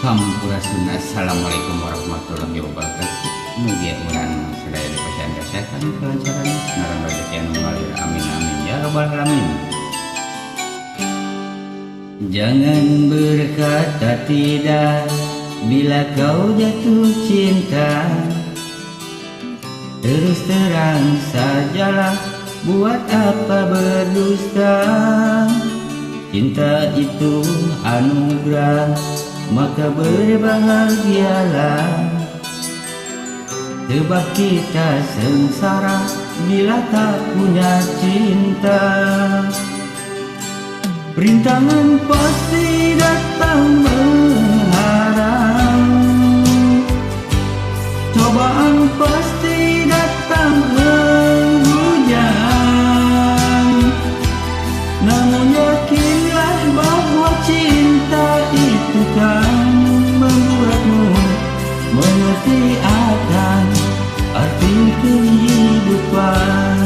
Sampurasun. Assalamualaikum warahmatullahi wabarakatuh. Mugia-mugian sadaya dipasihan kesehatan kelancaran naran rezeki anu ngalir, amin amin ya rabbal alamin. Jangan berkata tidak bila kau jatuh cinta, terus terang sajalah, buat apa berdusta. Cinta itu anugerah, maka berbahagialah. Sebab kita sengsara bila tak punya cinta. Rintangan pasti datang menghadang, cobaan pasti datang menghujam. Namun yakinlah bahwa cinta itu kan membuatmu mengerti akan arti kehidupan.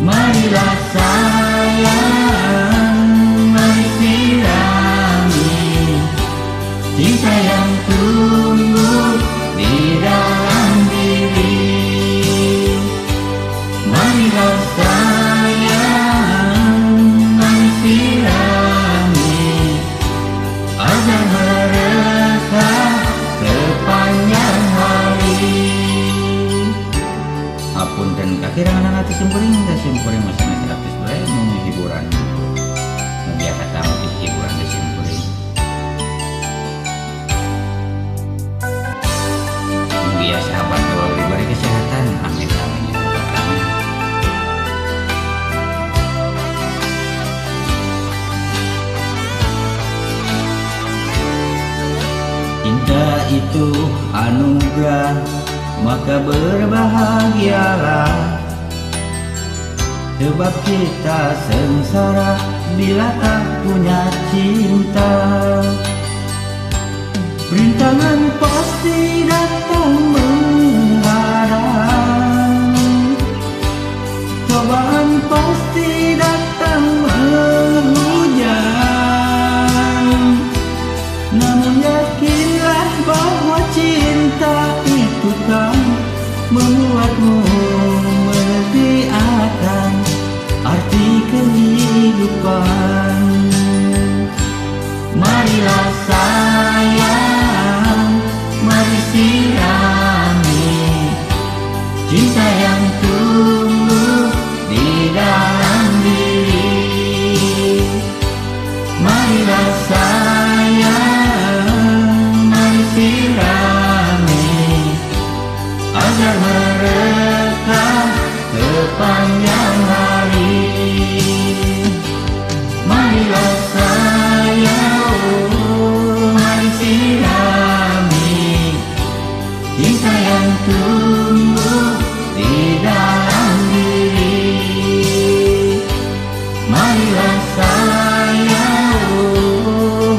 Marilah sayang, mari sirami cinta yang tumbuh di dalam diri. Marilah sayang, mari sirami agar merekah sepanjang hari. Apun dan kakirangan hati sempering dan sempering masing-masing artis boleh mau hiburan, mau biasa tahu hiburan dan sempering. Mugia sahabat doa diberi kesehatan, amin amin ya rabbal alamin. Cinta itu anugerah, maka berbahagialah. Sebab kita sengsara bila tak punya cinta. Rintangan pasti datang menghadang, cobaan pasti datang menghujam. Namun yakinlah bahwa cinta itu kan membuatmu mengerti akan arti kehidupan. Marilah sayang, mari sirami cinta yang tumbuh di dalam diri. Marilah sayang, mari sirami agar merekah sepanjang hari. Marilah sayang, mari sirami cinta yang tumbuh di dalam diri. Marilah sayang,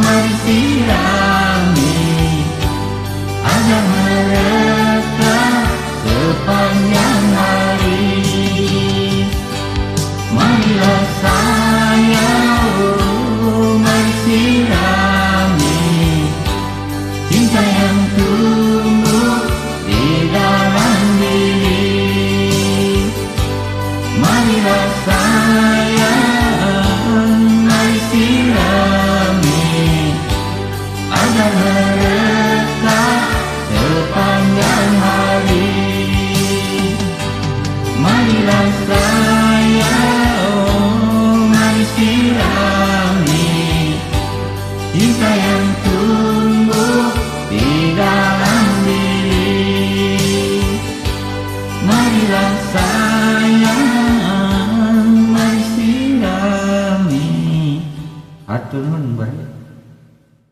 mari sirami agar merekah sepanjang hari. Marilah sayang, mari sirami cinta yang tumbuh di dalam diri. Marilah sayang, mari sirami agar merekah sepanjang hari. Marilah sayang, mari sirami cinta yang tumbuh di dalam diri. Marilah sayang, mari sirami. Hatur nuhun.